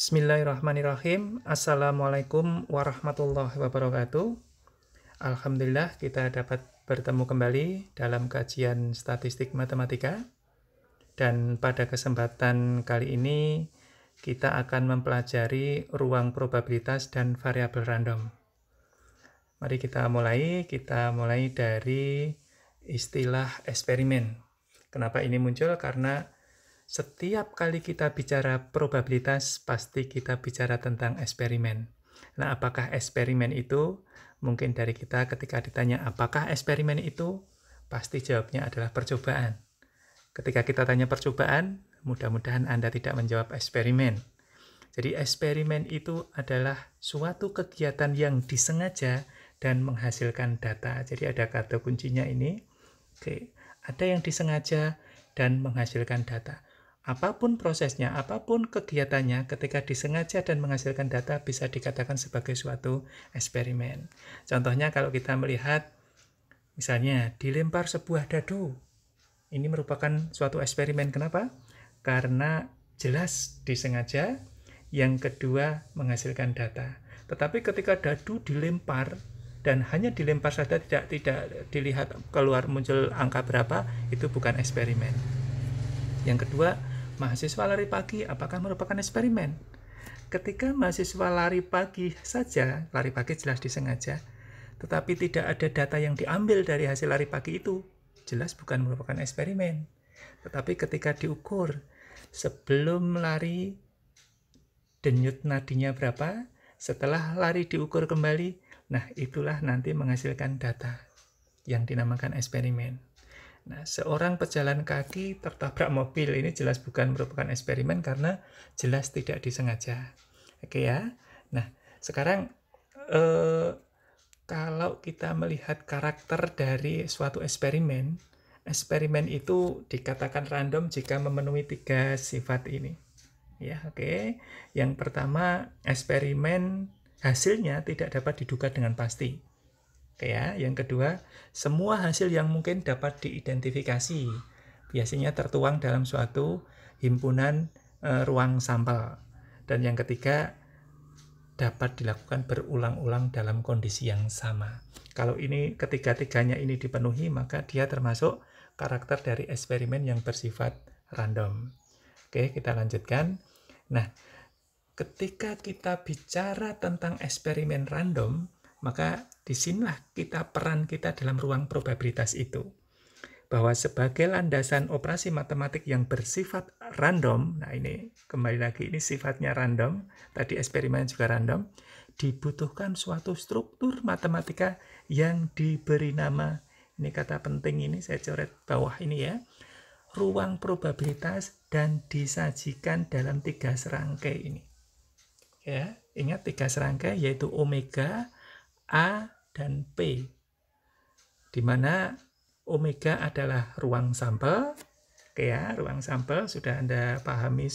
Bismillahirrahmanirrahim. Assalamualaikum warahmatullahi wabarakatuh. Alhamdulillah kita dapat bertemu kembali dalam kajian statistik matematika. Dan pada kesempatan kali ini kita akan mempelajari ruang probabilitas dan variabel random. Mari kita mulai dari istilah eksperimen. Kenapa ini muncul? Karena setiap kali kita bicara probabilitas, pasti kita bicara tentang eksperimen. Nah, apakah eksperimen itu? Mungkin dari kita ketika ditanya apakah eksperimen itu, pasti jawabnya adalah percobaan. Ketika kita tanya percobaan, mudah-mudahan Anda tidak menjawab eksperimen. Jadi eksperimen itu adalah suatu kegiatan yang disengaja dan menghasilkan data. Jadi ada kata kuncinya ini. Oke, ada yang disengaja dan menghasilkan data. Apapun prosesnya, apapun kegiatannya, ketika disengaja dan menghasilkan data bisa dikatakan sebagai suatu eksperimen. Contohnya kalau kita melihat, misalnya dilempar sebuah dadu, ini merupakan suatu eksperimen. Kenapa? Karena jelas disengaja, yang kedua menghasilkan data. Tetapi ketika dadu dilempar, dan hanya dilempar saja tidak dilihat keluar muncul angka berapa, itu bukan eksperimen. Yang kedua, mahasiswa lari pagi, apakah merupakan eksperimen? Ketika mahasiswa lari pagi saja, lari pagi jelas disengaja, tetapi tidak ada data yang diambil dari hasil lari pagi itu, jelas bukan merupakan eksperimen. Tetapi ketika diukur, sebelum lari denyut nadinya berapa, setelah lari diukur kembali, nah itulah nanti menghasilkan data yang dinamakan eksperimen. Nah, seorang pejalan kaki tertabrak mobil, ini jelas bukan merupakan eksperimen karena jelas tidak disengaja. Oke ya. Nah, sekarang kalau kita melihat karakter dari suatu eksperimen, eksperimen itu dikatakan random jika memenuhi 3 sifat ini. Ya, oke. Yang pertama, eksperimen hasilnya tidak dapat diduga dengan pasti. Oke ya, yang kedua, semua hasil yang mungkin dapat diidentifikasi biasanya tertuang dalam suatu himpunan ruang sampel. Dan yang ketiga, dapat dilakukan berulang-ulang dalam kondisi yang sama. Kalau ini ketiga-tiganya ini dipenuhi, maka dia termasuk karakter dari eksperimen yang bersifat random. Oke, kita lanjutkan. Nah, ketika kita bicara tentang eksperimen random, maka disinilah peran kita dalam ruang probabilitas itu. Bahwa sebagai landasan operasi matematik yang bersifat random, nah ini kembali lagi ini sifatnya random, tadi eksperimen juga random, dibutuhkan suatu struktur matematika yang diberi nama, ini kata penting ini saya coret bawah ini ya, ruang probabilitas dan disajikan dalam 3 serangkai ini. Ya, ingat 3 serangkai yaitu omega, A, dan P, di mana omega adalah ruang sampel. Oke ya, ruang sampel sudah Anda pahami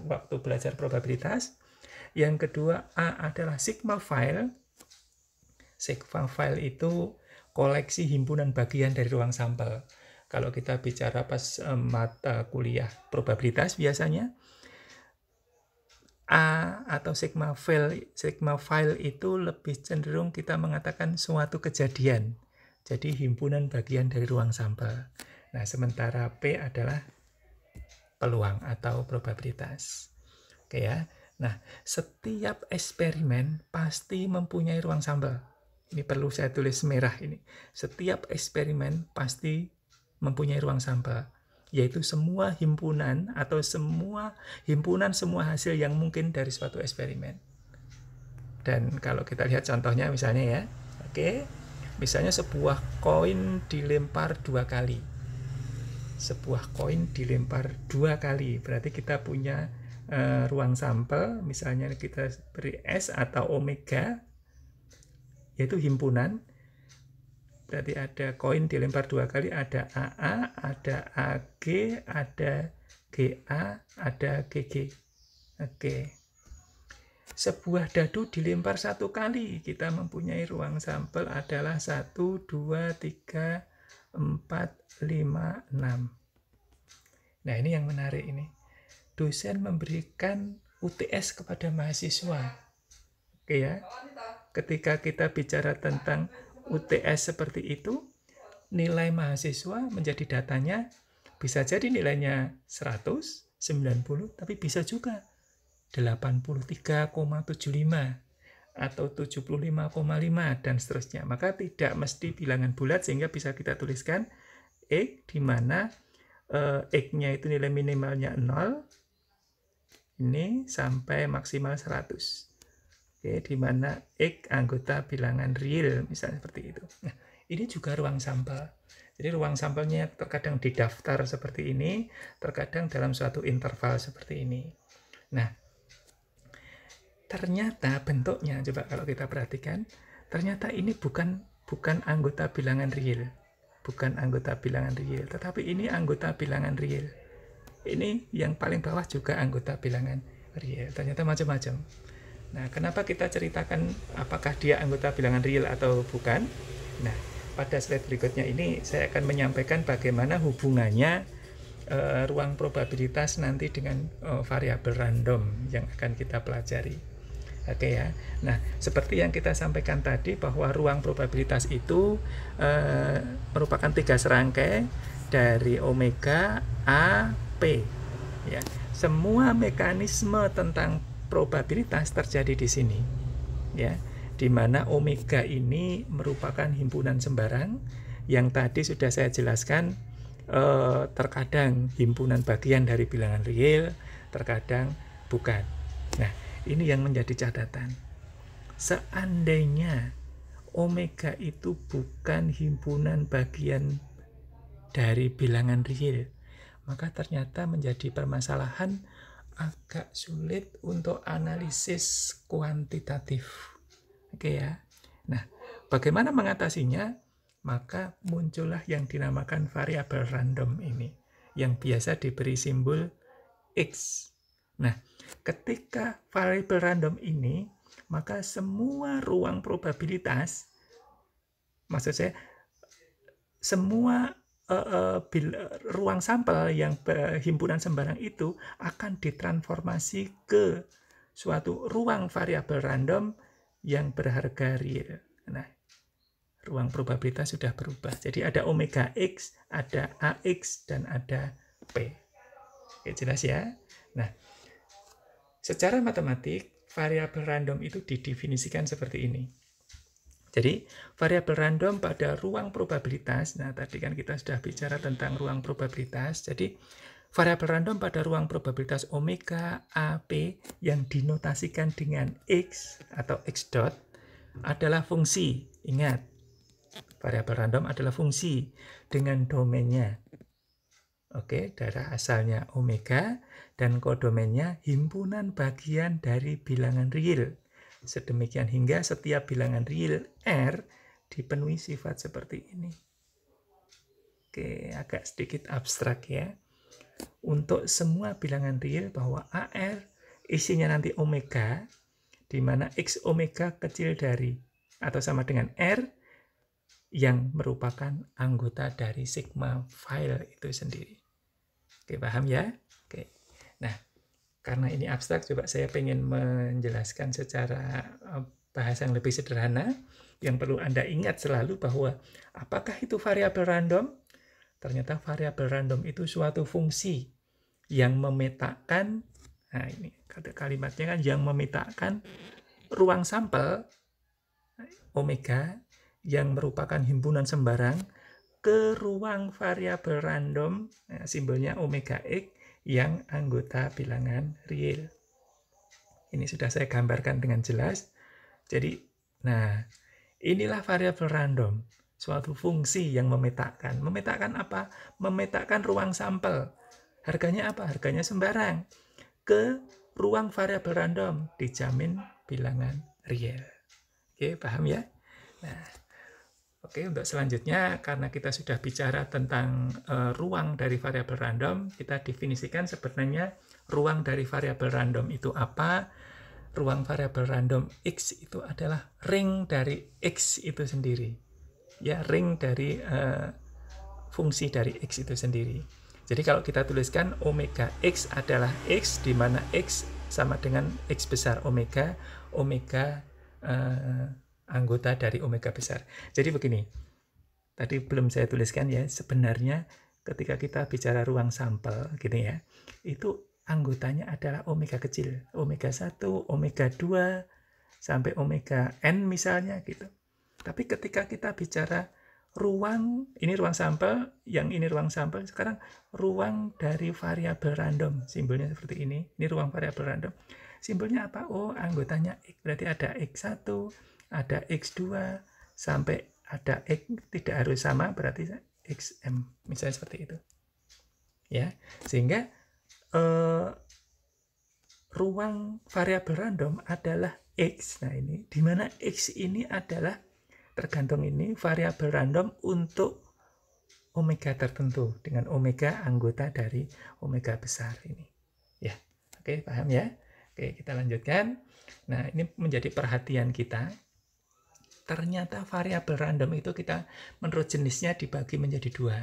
waktu belajar probabilitas. Yang kedua, A adalah sigma file. Sigma file itu koleksi himpunan bagian dari ruang sampel. Kalau kita bicara pas mata kuliah probabilitas biasanya, A atau sigma file itu lebih cenderung kita mengatakan suatu kejadian. Jadi himpunan bagian dari ruang sampel. Nah, sementara P adalah peluang atau probabilitas. Oke ya. Nah, setiap eksperimen pasti mempunyai ruang sampel. Ini perlu saya tulis merah ini. Setiap eksperimen pasti mempunyai ruang sampel, yaitu semua himpunan atau semua hasil yang mungkin dari suatu eksperimen. Dan kalau kita lihat contohnya misalnya ya, oke, misalnya sebuah koin dilempar 2 kali. Sebuah koin dilempar 2 kali, berarti kita punya ruang sampel, misalnya kita beri S atau omega, yaitu himpunan. Berarti ada koin dilempar 2 kali, ada AA, ada AG, ada GA, ada GG. Oke. Sebuah dadu dilempar 1 kali, kita mempunyai ruang sampel adalah 1, 2, 3, 4, 5, 6. Nah, ini yang menarik ini. Dosen memberikan UTS kepada mahasiswa. Oke ya. Ketika kita bicara tentang UTS seperti itu, nilai mahasiswa menjadi datanya bisa jadi nilainya 100, 90, tapi bisa juga 83,75 atau 75,5 dan seterusnya. Maka tidak mesti bilangan bulat, sehingga bisa kita tuliskan X, di mana X-nya itu nilai minimalnya 0, ini sampai maksimal 100. Oke, di mana X anggota bilangan real, misalnya seperti itu. Nah, ini juga ruang sampel. Jadi ruang sampelnya terkadang di daftar seperti ini, terkadang dalam suatu interval seperti ini. Nah, ternyata bentuknya, coba kalau kita perhatikan, ternyata ini bukan anggota bilangan real. Bukan anggota bilangan real, tetapi ini anggota bilangan real. Ini yang paling bawah juga anggota bilangan real. Ternyata macam-macam. Nah, kenapa kita ceritakan apakah dia anggota bilangan real atau bukan? Nah, pada slide berikutnya ini saya akan menyampaikan bagaimana hubungannya ruang probabilitas nanti dengan variabel random yang akan kita pelajari. Oke ya. Nah, seperti yang kita sampaikan tadi bahwa ruang probabilitas itu merupakan 3 serangkai dari omega A, P. Ya, semua mekanisme tentang probabilitas terjadi di sini, ya, di mana omega ini merupakan himpunan sembarang yang tadi sudah saya jelaskan, terkadang himpunan bagian dari bilangan real, terkadang bukan. Nah, ini yang menjadi catatan. Seandainya omega itu bukan himpunan bagian dari bilangan real, maka ternyata menjadi permasalahan agak sulit untuk analisis kuantitatif. Oke ya. Nah, bagaimana mengatasinya? Maka muncullah yang dinamakan variabel random ini, yang biasa diberi simbol X. Nah, ketika variabel random ini, maka semua ruang probabilitas, maksud saya, semua ruang sampel yang himpunan sembarang itu akan ditransformasi ke suatu ruang variabel random yang berharga real. Nah, ruang probabilitas sudah berubah. Jadi ada omega X, ada AX, dan ada P. Oke, jelas ya? Nah, secara matematik, variabel random itu didefinisikan seperti ini. Jadi, variabel random pada ruang probabilitas, nah tadi kan kita sudah bicara tentang ruang probabilitas, jadi variabel random pada ruang probabilitas omega AP yang dinotasikan dengan X atau X dot adalah fungsi. Ingat, variabel random adalah fungsi dengan domainnya. Oke, darah asalnya omega dan kodomennya himpunan bagian dari bilangan real. Sedemikian hingga setiap bilangan real R dipenuhi sifat seperti ini. Oke, agak sedikit abstrak ya. Untuk semua bilangan real bahwa AR isinya nanti omega, di mana X omega kecil dari atau sama dengan R yang merupakan anggota dari sigma file itu sendiri. Oke, paham ya? Oke. Nah, karena ini abstrak, coba saya ingin menjelaskan secara bahasa yang lebih sederhana. Yang perlu Anda ingat selalu bahwa apakah itu variabel random? Ternyata variabel random itu suatu fungsi yang memetakan, nah ini kalimatnya kan, yang memetakan ruang sampel omega yang merupakan himpunan sembarang ke ruang variabel random, nah, simbolnya omega X, yang anggota bilangan real. Ini sudah saya gambarkan dengan jelas. Jadi, nah, inilah variabel random, suatu fungsi yang memetakan. Memetakan apa? Memetakan ruang sampel. Harganya apa? Harganya sembarang. Ke ruang variabel random, dijamin bilangan real. Oke, paham ya? Nah, oke, untuk selanjutnya, karena kita sudah bicara tentang ruang dari variabel random, kita definisikan sebenarnya ruang dari variabel random itu apa. Ruang variabel random X itu adalah ring dari X itu sendiri. Ya, ring dari fungsi dari X itu sendiri. Jadi kalau kita tuliskan omega X adalah X, di mana X sama dengan X besar omega anggota dari omega besar. Jadi begini, tadi belum saya tuliskan ya, sebenarnya ketika kita bicara ruang sampel gitu ya, itu anggotanya adalah omega kecil, omega 1, omega 2, sampai omega N misalnya gitu. Tapi ketika kita bicara ruang, ini ruang sampel, yang ini ruang sampel, sekarang ruang dari variabel random, simbolnya seperti ini ruang variabel random. Simbolnya apa? Oh, anggotanya X, berarti ada X1, ada X2, sampai ada X, tidak harus sama, berarti XM, misalnya seperti itu. Ya, sehingga ruang variabel random adalah X. Nah, ini di mana X ini adalah tergantung ini variabel random untuk omega tertentu dengan omega anggota dari omega besar ini. Ya, oke, paham ya? Oke, kita lanjutkan. Nah, ini menjadi perhatian kita. Ternyata variabel random itu kita menurut jenisnya dibagi menjadi dua,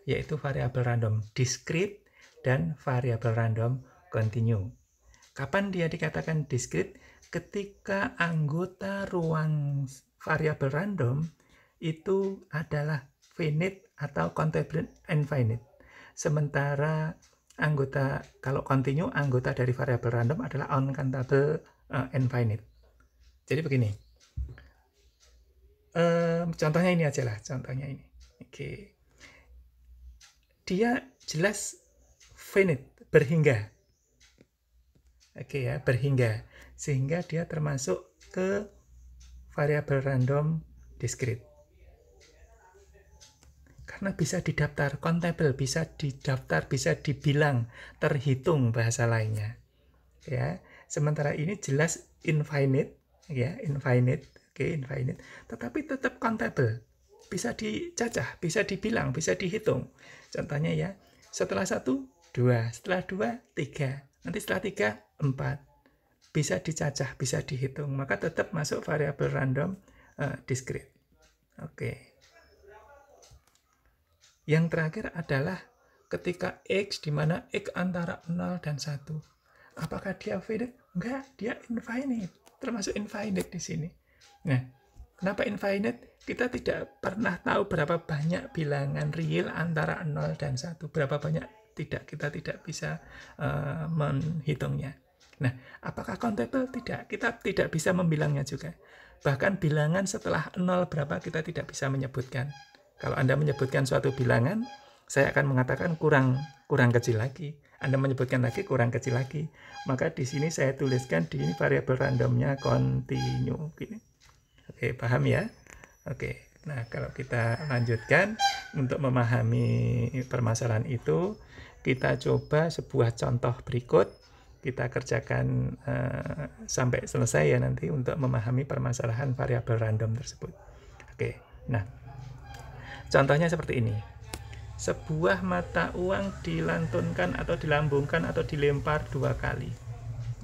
yaitu variabel random discrete dan variabel random continue. Kapan dia dikatakan discrete? Ketika anggota ruang variabel random itu adalah finite atau countable infinite. Sementara anggota, kalau continue, anggota dari variabel random adalah uncountable infinite. Jadi begini. Contohnya ini aja lah, contohnya ini. Oke. Dia jelas finite, berhingga. Oke ya, berhingga. Sehingga dia termasuk ke variabel random discrete. Karena bisa didaftar, countable, bisa didaftar, bisa dibilang, terhitung bahasa lainnya. Ya, sementara ini jelas infinite, ya, infinite, oke, infinite, tetapi tetap countable. Bisa dicacah, bisa dibilang, bisa dihitung. Contohnya ya, setelah 1, 2, setelah 2, 3, nanti setelah 3, 4. Bisa dicacah, bisa dihitung, maka tetap masuk variabel random discrete. Oke. Yang terakhir adalah ketika X, di mana X antara 0 dan 1. Apakah dia finite? Enggak, dia infinite. Termasuk infinite di sini. Nah, kenapa infinite? Kita tidak pernah tahu berapa banyak bilangan real antara 0 dan 1. Berapa banyak kita tidak bisa menghitungnya. Nah, apakah countable? Tidak. Kita tidak bisa membilangnya juga. Bahkan bilangan setelah 0 berapa kita tidak bisa menyebutkan. Kalau Anda menyebutkan suatu bilangan, saya akan mengatakan kurang kecil lagi. Anda menyebutkan lagi kurang kecil lagi. Maka di sini saya tuliskan di ini variabel randomnya continue. Gini. Oke, paham ya? Oke. Nah, kalau kita lanjutkan untuk memahami permasalahan itu, kita coba sebuah contoh berikut. Kita kerjakan sampai selesai ya nanti untuk memahami permasalahan variabel random tersebut. Oke. Nah, contohnya seperti ini. Sebuah mata uang dilantunkan atau dilambungkan atau dilempar 2 kali.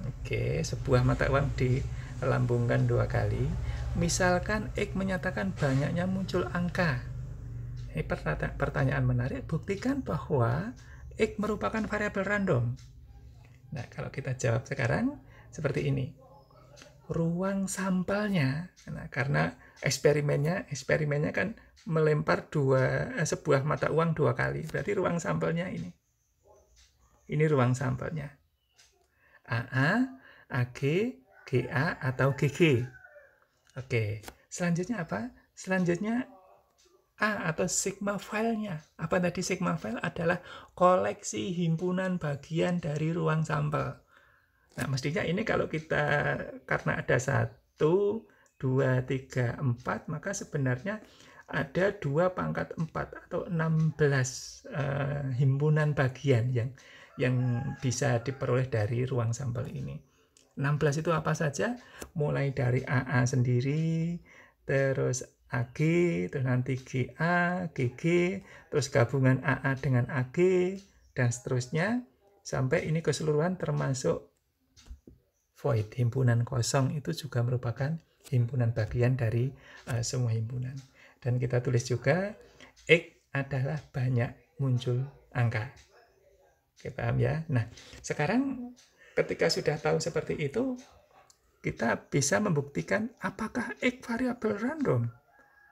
Oke, sebuah mata uang dilambungkan 2 kali. Misalkan X menyatakan banyaknya muncul angka. Ini pertanyaan menarik. Buktikan bahwa X merupakan variabel random. Nah, kalau kita jawab sekarang seperti ini. Ruang sampelnya, nah, karena eksperimennya kan melempar sebuah mata uang 2 kali, berarti ruang sampelnya ini ruang sampelnya AA, AG, GA atau GG. Oke, selanjutnya apa? Selanjutnya A atau sigma filenya. Apa tadi sigma file? Adalah koleksi himpunan bagian dari ruang sampel. Nah, mestinya ini kalau kita, karena ada 1, 2, 3, 4, maka sebenarnya ada 2 pangkat 4 atau 16 himpunan bagian yang bisa diperoleh dari ruang sampel ini. 16 itu apa saja? Mulai dari AA sendiri, terus AG, terus nanti GA, GG, terus gabungan AA dengan AG, dan seterusnya, sampai ini keseluruhan termasuk void, himpunan kosong itu juga merupakan himpunan bagian dari semua himpunan. Dan kita tulis juga X adalah banyak muncul angka. Oke, paham ya? Nah, sekarang P ketika sudah tahu seperti itu, kita bisa membuktikan apakah X variabel random.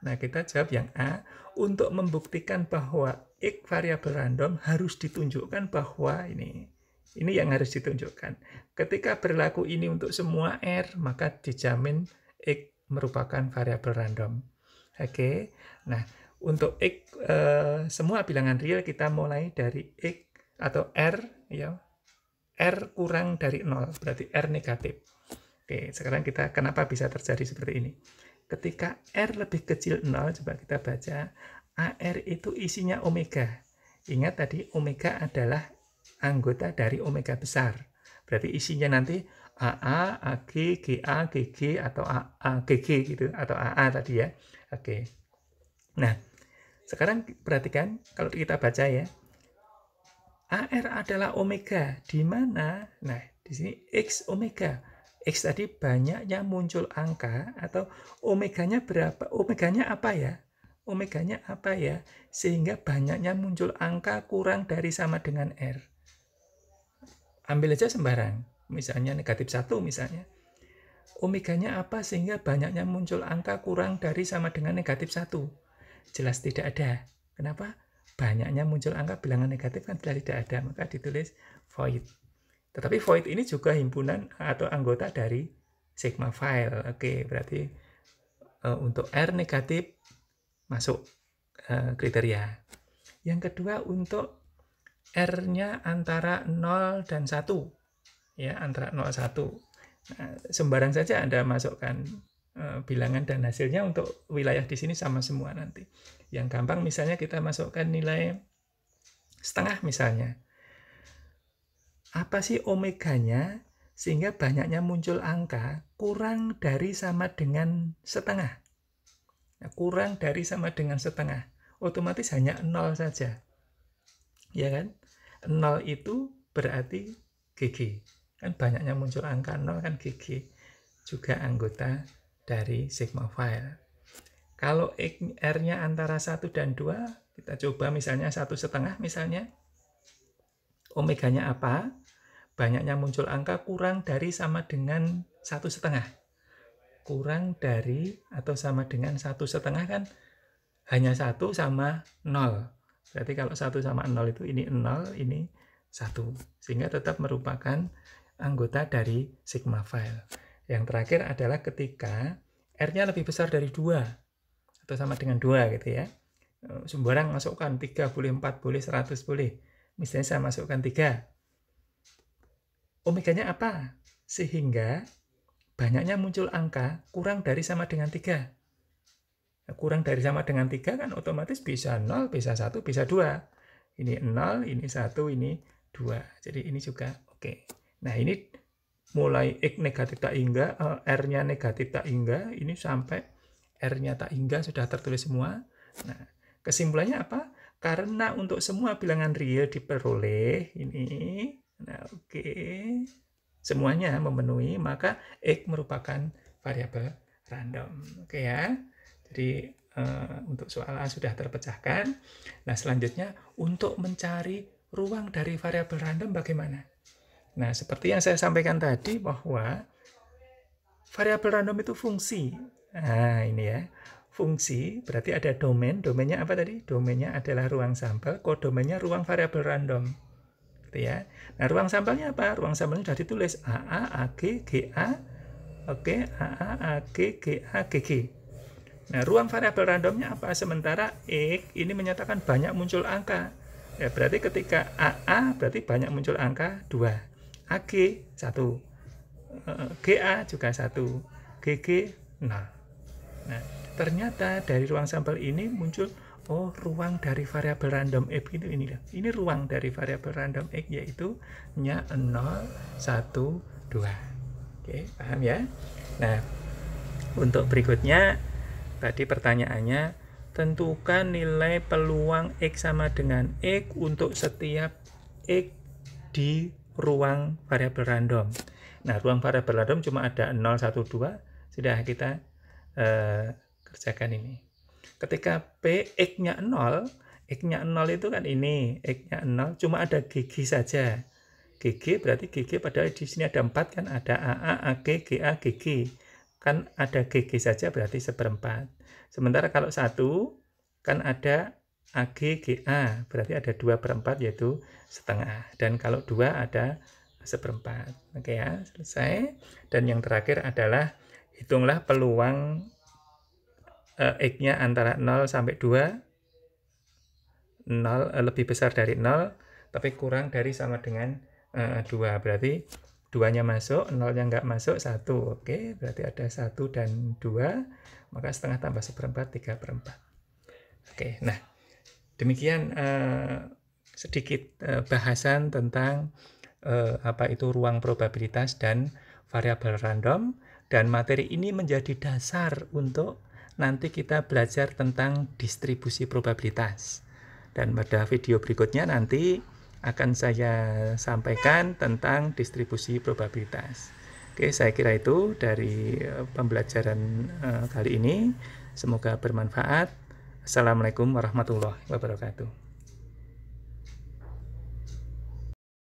Nah, kita jawab yang A. Untuk membuktikan bahwa X variabel random harus ditunjukkan bahwa ini yang harus ditunjukkan. Ketika berlaku ini untuk semua R, maka dijamin X merupakan variabel random. Oke. Nah, untuk X semua bilangan real kita mulai dari X atau R ya. R kurang dari 0, berarti R negatif. Oke, sekarang kita kenapa bisa terjadi seperti ini? Ketika R lebih kecil 0, coba kita baca, AR itu isinya omega. Ingat tadi omega adalah anggota dari omega besar. Berarti isinya nanti AA, AG, GA, GG, atau AA, GG gitu, atau AA tadi ya. Oke. Nah, sekarang perhatikan kalau kita baca ya. AR adalah omega, di mana? Nah, di sini X omega. X tadi banyaknya muncul angka atau omeganya berapa? Omeganya apa ya? Omeganya apa ya? Sehingga banyaknya muncul angka kurang dari sama dengan R. Ambil aja sembarang. Misalnya negatif 1 misalnya. Omeganya apa sehingga banyaknya muncul angka kurang dari sama dengan negatif 1? Jelas tidak ada. Kenapa? Banyaknya muncul angka bilangan negatif kan jelas tidak ada. Maka ditulis void. Tetapi void ini juga himpunan atau anggota dari sigma file. Oke, berarti untuk R negatif masuk kriteria. Yang kedua untuk R-nya antara 0 dan 1. Ya, antara 0 dan 1. Nah, sembarang saja Anda masukkan bilangan dan hasilnya untuk wilayah di sini sama semua nanti. Yang gampang misalnya kita masukkan nilai setengah misalnya. Apa sih omeganya sehingga banyaknya muncul angka kurang dari sama dengan setengah? Nah, kurang dari sama dengan setengah. Otomatis hanya 0 saja. Ya kan? 0 itu berarti GG. Kan banyaknya muncul angka 0 kan GG. Juga anggota dari sigma file. Kalau R-nya antara 1 dan 2, kita coba misalnya 1,5 misalnya. Omeganya apa? Banyaknya muncul angka kurang dari sama dengan 1,5. Kurang dari atau sama dengan 1,5 kan hanya 1 sama 0. Berarti kalau 1 sama 0 itu ini 0, ini 1. Sehingga tetap merupakan anggota dari sigma file. Yang terakhir adalah ketika R-nya lebih besar dari 2 atau sama dengan 2 gitu ya. Sembarang masukkan 3 boleh, 4 boleh, 100 boleh. Misalnya saya masukkan 3. Omeganya apa? Sehingga banyaknya muncul angka kurang dari sama dengan 3. Nah, kurang dari sama dengan 3 kan otomatis bisa 0, bisa 1, bisa 2. Ini 0, ini 1, ini 2. Jadi ini juga oke. Nah ini mulai X negatif tak hingga, R-nya negatif tak hingga, ini sampai R-nya tak hingga sudah tertulis semua. Nah, kesimpulannya apa? Karena untuk semua bilangan real diperoleh ini, nah oke, semuanya memenuhi, maka X merupakan variabel random. Oke ya. Jadi untuk soal A sudah terpecahkan. Nah, selanjutnya untuk mencari ruang dari variabel random bagaimana? Nah, seperti yang saya sampaikan tadi bahwa variabel random itu fungsi. Nah, ini ya. Fungsi berarti ada domain. Domainnya apa tadi? Domainnya adalah ruang sampel. Kodomennya ruang variabel random. Gitu ya. Nah, ruang sampelnya apa? Ruang sampelnya sudah ditulis AA, AG, GA. Oke, AA, AG, GA, GG. Nah, ruang variabel randomnya apa? Sementara X ini menyatakan banyak muncul angka. Ya, berarti ketika AA berarti banyak muncul angka 2. AG 1. GA juga 1. GG 0. Nah, ternyata dari ruang sampel ini muncul ruang dari variabel random X itu ini ruang dari variabel random X yaitu nya 0, 1, 2. Oke, paham ya? Nah, untuk berikutnya tadi pertanyaannya tentukan nilai peluang X sama dengan X untuk setiap X di ruang variabel random. Nah, ruang variabel random cuma ada 0, 1, 2. Sudah kita kerjakan ini. Ketika P X-nya 0 itu kan ini, X-nya 0, cuma ada GG saja. GG berarti GG padahal di sini ada 4 kan, ada AA, AG, GA, GG. Kan ada GG saja berarti 1/4. Sementara kalau 1 kan ada AG, GA berarti ada 2/4 yaitu setengah. Dan kalau 2 ada 1/4. Oke ya, selesai. Dan yang terakhir adalah hitunglah peluang X-nya antara 0 sampai 2. 0 lebih besar dari 0 tapi kurang dari sama dengan 2, berarti 2-nya masuk, 0-nya nggak masuk, 1. Oke, berarti ada 1 dan 2, maka setengah tambah 1/4, 3/4. Oke, nah demikian sedikit bahasan tentang apa itu ruang probabilitas dan variabel random, dan materi ini menjadi dasar untuk nanti kita belajar tentang distribusi probabilitas. Dan pada video berikutnya nanti akan saya sampaikan tentang distribusi probabilitas. Oke, saya kira itu dari pembelajaran kali ini. Semoga bermanfaat. Assalamualaikum warahmatullahi wabarakatuh.